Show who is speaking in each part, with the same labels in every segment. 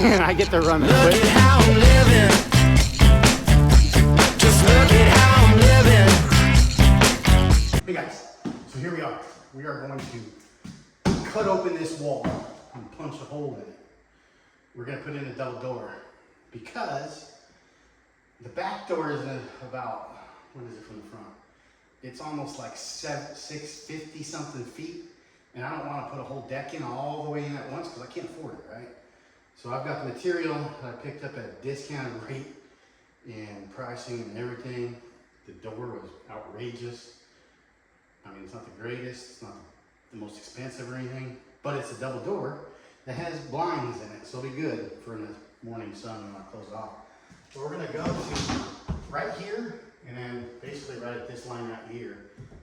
Speaker 1: and I get to run the
Speaker 2: Look
Speaker 1: quick.
Speaker 2: at how I'm living. Just look at how I'm living.
Speaker 1: Hey guys, so here we are. We are going to cut open this wall and punch a hole in it. We're going to put in a double door because the back door is about, what is it from the front? It's almost like 650 something feet, and I don't want to put a whole deck in all the way in at once because I can't afford it, right? So I've got the material that I picked up at a discounted rate and pricing and everything. The door was outrageous. I mean, it's not the greatest, it's not the most expensive or anything, but it's a double door that has blinds in it, so it'll be good for in the morning sun when I close it off. So we're gonna go to right here, and then basically right at this line right here,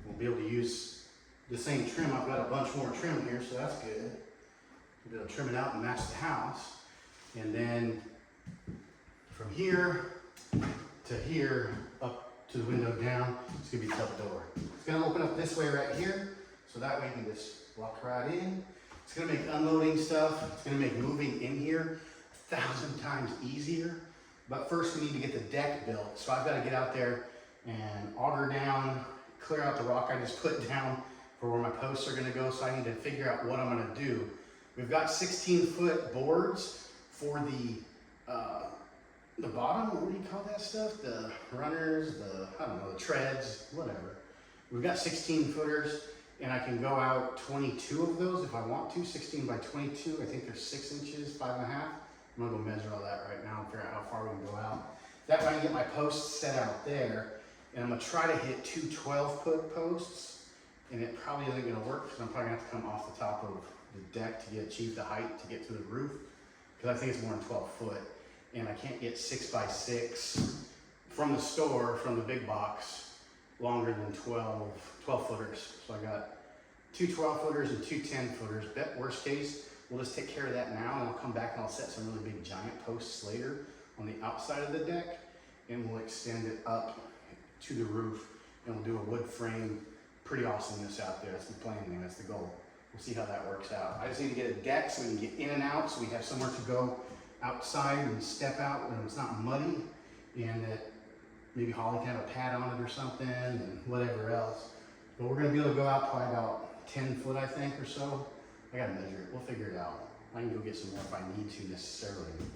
Speaker 1: we'll be able to use the same trim. I've got a bunch more trim here, so that's good. We'll be able to trim it out and match the house. And then from here to here, up to the window down, it's gonna be a double door. It's gonna open up this way right here, so that way you can just walk right in. It's gonna make unloading stuff, it's gonna make moving in here 1,000 times easier. But first we need to get the deck built. So I've got to get out there and auger down, clear out the rock I just put down for where my posts are gonna go. So I need to figure out what I'm gonna do. We've got 16-foot boards for the bottom, what do you call that stuff? The runners, I don't know, the treads, whatever. We've got 16-footers, and I can go out 22 of those if I want to, 16 by 22. I think they're 6 inches, 5.5. I'm gonna go measure all that right now and figure out how far we can go out. That way I can get my posts set out there, and I'm gonna try to hit 2 12-foot posts, and it probably isn't gonna work because I'm probably gonna have to come off the top of the deck to achieve the height to get to the roof, because I think it's more than 12 foot. And I can't get 6 by 6 from the store, from the big box, longer than 12 footers. So I got 2 12-footers and 2 10-footers. Bet worst case, we'll just take care of that now, and I'll come back and I'll set some really big giant posts later on the outside of the deck, and we'll extend it up to the roof, and we'll do a wood frame. Pretty awesomeness out there. That's the plan thing, that's the goal. We'll see how that works out. I just need to get a deck so we can get in and out, so we have somewhere to go outside and step out when it's not muddy, and that maybe Holly can have a pad on it or something, and whatever else. But we're gonna be able to go out probably about 10 foot, I think, or so. I gotta measure it, we'll figure it out. I can go get some more if I need to necessarily. I'm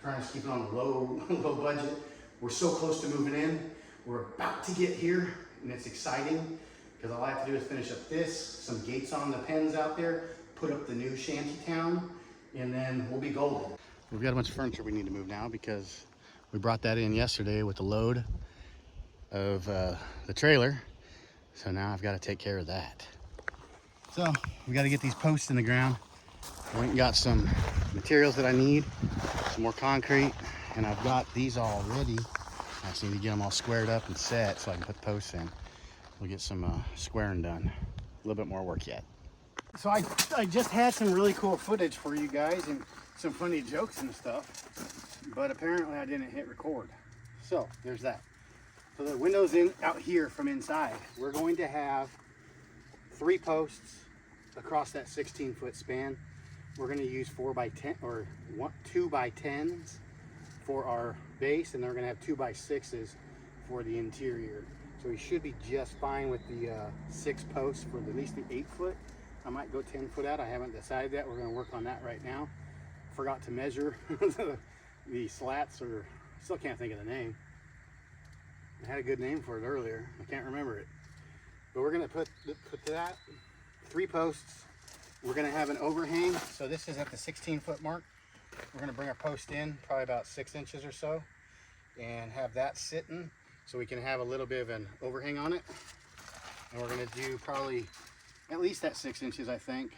Speaker 1: trying to keep it on a low budget. We're so close to moving in. We're about to get here, and it's exciting, because all I have to do is finish up this, some gates on the pens out there, put up the new shanty town, and then we'll be golden. We've got a bunch of furniture we need to move now because we brought that in yesterday with the load of the trailer. So now I've got to take care of that. So we got to get these posts in the ground. I went and got some materials that I need, some more concrete, and I've got these all ready. I just need to get them all squared up and set so I can put the posts in. We'll get some squaring done. A little bit more work yet. So I just had some really cool footage for you guys and some funny jokes and stuff, but apparently I didn't hit record. So there's that. So the window's out here from inside. We're going to have 3 posts across that 16-foot span. We're going to use 4 by 10 or 2 by 10s for our base, and then we're going to have 2 by 6s for the interior. So we should be just fine with the 6 posts for at least the 8 foot. I might go 10 foot out. I haven't decided that. We're going to work on that right now. Forgot to measure the slats, or still can't think of the name. I had a good name for it earlier. I can't remember it. But we're going to put that 3 posts. We're going to have an overhang. So this is at the 16-foot mark. We're going to bring our post in probably about 6 inches or so and have that sitting so we can have a little bit of an overhang on it. And we're going to do probably at least that 6 inches, I think.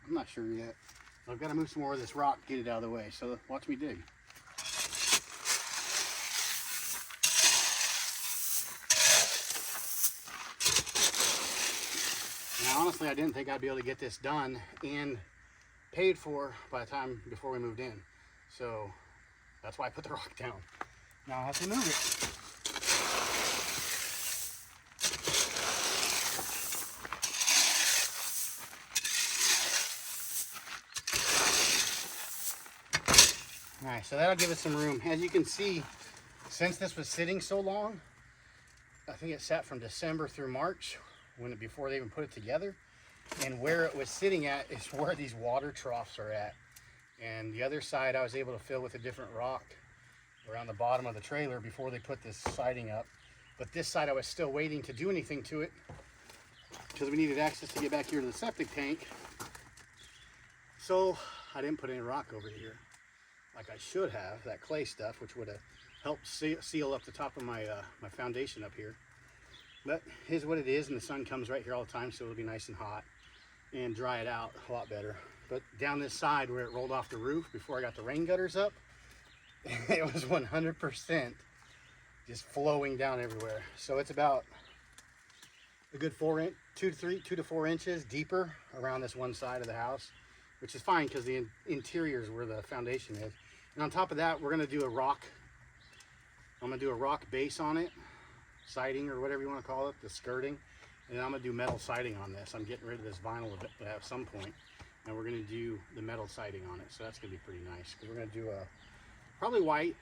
Speaker 1: I'm not sure yet. I've got to move some more of this rock, get it out of the way. So watch me dig. Now, honestly, I didn't think I'd be able to get this done and paid for by the time before we moved in. So that's why I put the rock down. Now I have to move it. All right, so that'll give it some room. As you can see, since this was sitting so long, I think it sat from December through March before they even put it together. And where it was sitting at is where these water troughs are at. And the other side I was able to fill with a different rock around the bottom of the trailer before they put this siding up. But this side I was still waiting to do anything to it because we needed access to get back here to the septic tank. So I didn't put any rock over here like I should have, that clay stuff, which would have helped seal up the top of my my foundation up here. But here's what it is, and the sun comes right here all the time, so it'll be nice and hot and dry it out a lot better. But down this side where it rolled off the roof before I got the rain gutters up, it was 100% just flowing down everywhere. So it's about a good 2 to 4 inches deeper around this one side of the house, which is fine because the interior is where the foundation is. And on top of that, we're gonna do a rock. I'm gonna do a rock base on it, siding or whatever you want to call it, the skirting. And I'm gonna do metal siding on this. I'm getting rid of this vinyl at some point, and we're gonna do the metal siding on it. So that's gonna be pretty nice. Because we're gonna do probably white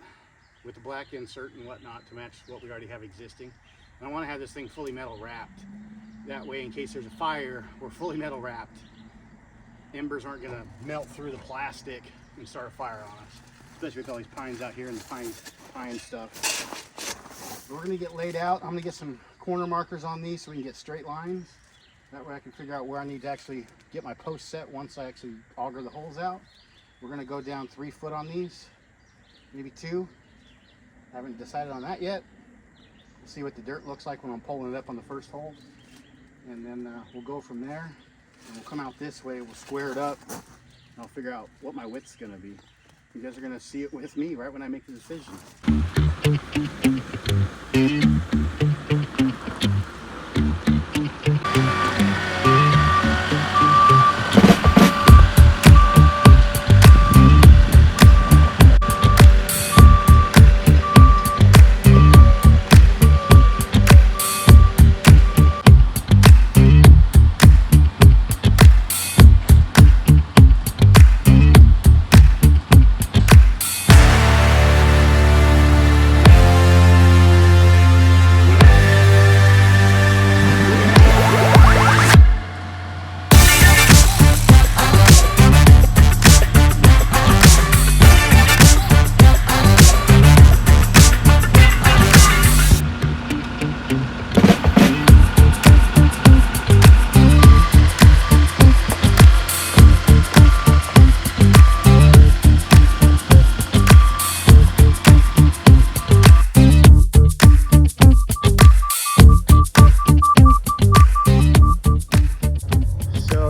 Speaker 1: with the black insert and whatnot to match what we already have existing. And I want to have this thing fully metal wrapped. That way, in case there's a fire, we're fully metal wrapped. Embers aren't gonna melt through the plastic and start a fire on us. Especially with all these pines out here and the pine stuff. We're gonna get laid out. I'm gonna get some corner markers on these so we can get straight lines. That way I can figure out where I need to actually get my post set once I actually auger the holes out. We're gonna go down 3 foot on these, maybe 2. I haven't decided on that yet. We'll see what the dirt looks like when I'm pulling it up on the first hole. And then we'll go from there. And we'll come out this way, we'll square it up, and I'll figure out what my width's gonna be. You guys are gonna see it with me right when I make the decision.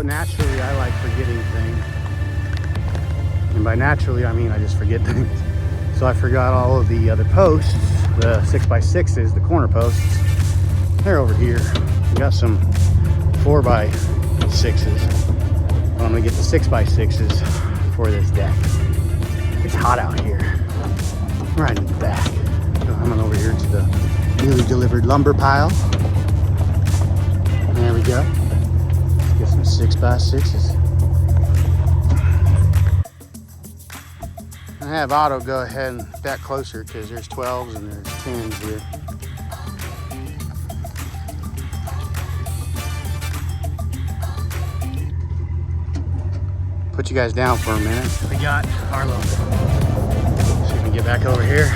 Speaker 1: Naturally, I like forgetting things. And by naturally, I mean I just forget things. So I forgot all of the other posts, the 6x6s, the corner posts. They're over here. We got some 4x6s. I'm gonna get the 6x6s for this deck. It's hot out here. Right in the back. So I'm over here to the newly delivered lumber pile. There we go. Get some 6x6s. I have Otto go ahead and back closer because there's 12s and there's 10s here. Put you guys down for a minute. We got Arlo. See if we can get back over here.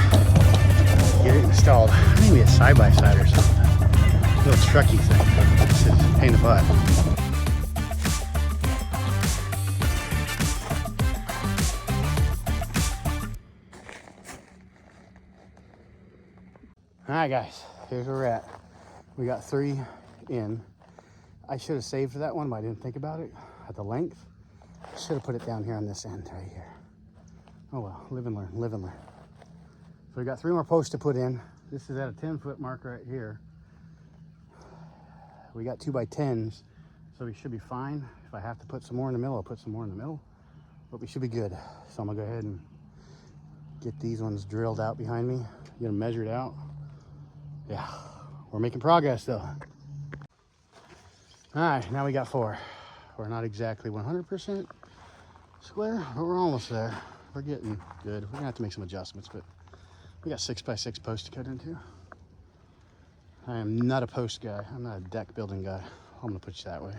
Speaker 1: Get it installed. Maybe a side-by-side or something. Little trucky thing. This is a pain in the butt. Alright guys, here's where we're at. We got 3 in. I should have saved that one, but I didn't think about it at the length. I should have put it down here on this end right here. Oh well, live and learn, live and learn. So we got 3 more posts to put in. This is at a 10-foot mark right here. We got 2x10s, so we should be fine. If I have to put some more in the middle, I'll put some more in the middle, but we should be good. So I'm gonna go ahead and get these ones drilled out behind me, get them measured out. Yeah, we're making progress though. All right, now we got 4. We're not exactly 100% square, but we're almost there. we're getting good. We're gonna have to make some adjustments, but we got 6x6 posts to cut into. I am not a post guy. I'm not a deck building guy. I'm gonna put you that way.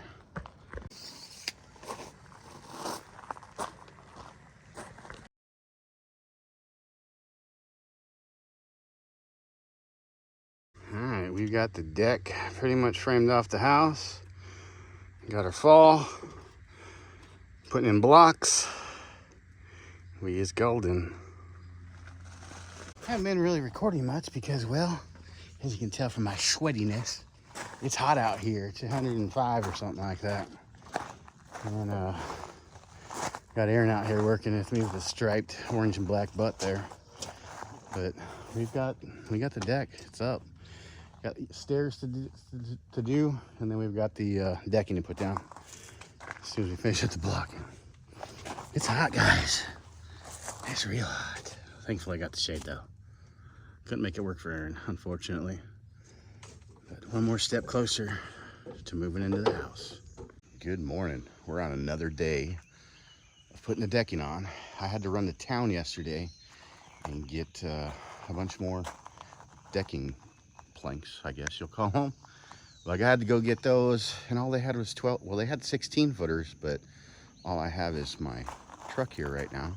Speaker 1: All right, we've got the deck pretty much framed off the house. Got our fall, putting in blocks. We is golden. Haven't been really recording much because, well, as you can tell from my sweatiness, it's hot out here. It's 105 or something like that. And got Aaron out here working with me with a striped orange and black butt there. But we got the deck. It's up. Got stairs to do, and then we've got the decking to put down as soon as we finish up the block. It's hot, guys. It's real hot. Thankfully, I got the shade though. Couldn't make it work for Aaron, unfortunately. But one more step closer to moving into the house. Good morning. We're on another day of putting the decking on. I had to run to town yesterday and get a bunch more decking planks, I guess you'll call them. Like, I had to go get those, and all they had was 12. Well, they had 16 footers, but all I have is my truck here right now.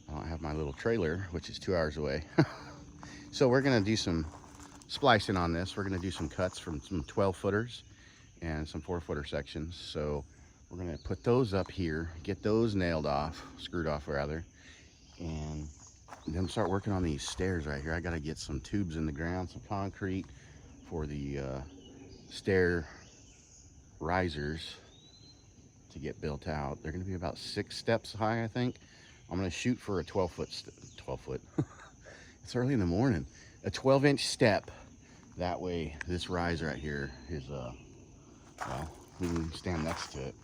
Speaker 1: I don't have my little trailer, which is 2 hours away. So we're gonna do some splicing on this. We're gonna do some cuts from some 12 footers and some 4-footer sections. So we're gonna put those up here, get those nailed off, screwed off rather, and then start working on these stairs right here. I gotta get some tubes in the ground, some concrete for the stair risers to get built out. They're gonna be about 6 steps high, I think. I'm gonna shoot for a 12 foot. It's early in the morning. A 12-inch step. That way, this rise right here is well, we can stand next to it.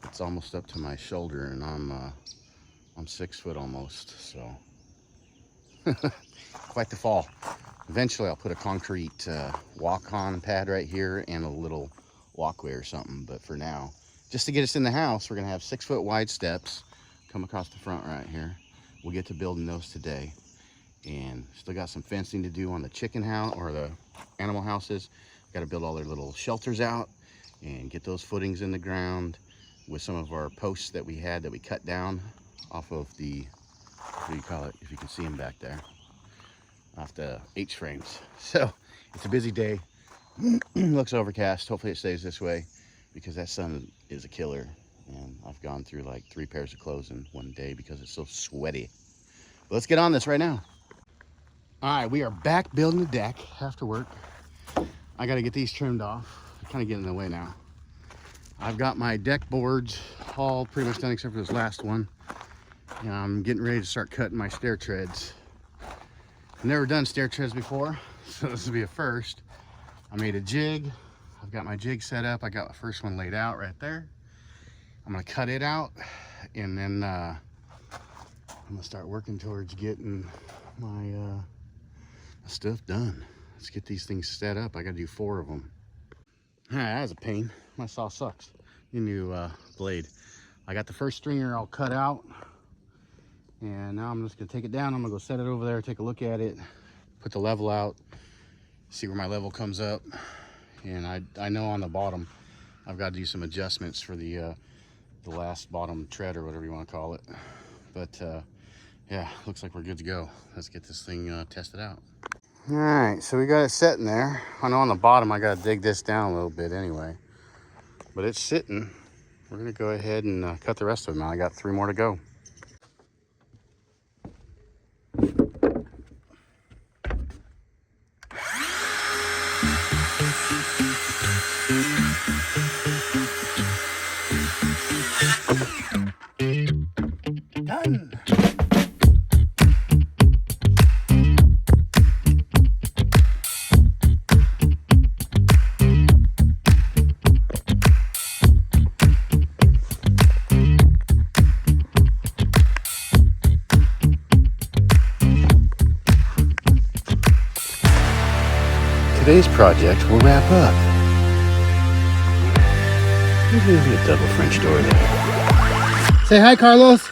Speaker 1: It's almost up to my shoulder, and I'm 6 foot almost, so. Quite the fall. Eventually I'll put a concrete walk-on pad right here and a little walkway or something, but for now, just to get us in the house, we're gonna have 6 foot wide steps come across the front right here. We'll get to building those today, and still got some fencing to do on the chicken house or the animal houses. Got to build all their little shelters out and get those footings in the ground with some of our posts that we had that we cut down off of the, what do you call it, if you can see them back there, off the H-frames. So it's a busy day. Looks overcast. Hopefully it stays this way because that sun is a killer, and I've gone through like 3 pairs of clothes in one day because it's so sweaty. But let's get on this right now. All right, we are back building the deck after work. I got to get these trimmed off. They're kind of getting in the way now. I've got my deck boards all pretty much done except for this last one. And I'm getting ready to start cutting my stair treads. I've never done stair treads before, so this will be a first. I made a jig. I've got my jig set up. I got the first one laid out right there. I'm gonna cut it out, and then I'm gonna start working towards getting my stuff done. Let's get these things set up. I gotta do 4 of them. All right, that was a pain. My saw sucks. New blade. I got the first stringer all cut out, and now I'm just gonna take it down. I'm gonna go set it over there, take a look at it, put the level out, see where my level comes up. And I know on the bottom I've got to do some adjustments for the last bottom tread or whatever you want to call it. But yeah, looks like we're good to go. Let's get this thing tested out. All right, so we got it sitting there. I know on the bottom I got to dig this down a little bit anyway, but it's sitting. We're gonna go ahead and cut the rest of them out. I got 3 more to go. Done. Today's project will wrap up. There's a double French door there. Say hi, Carlos.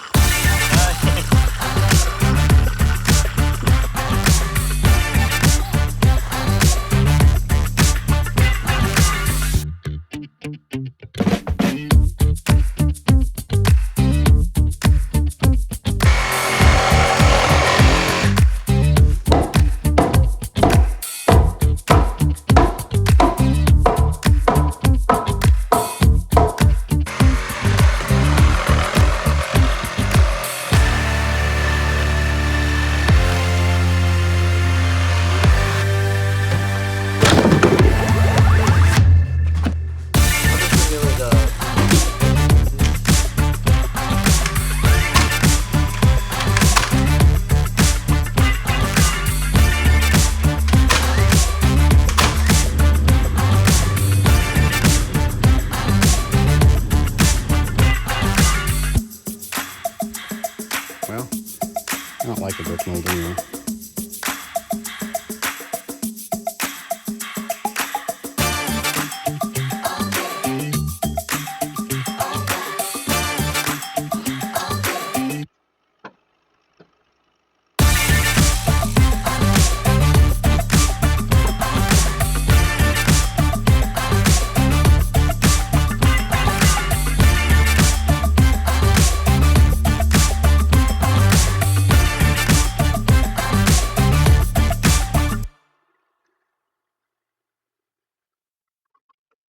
Speaker 1: don't like a brick mold anyway.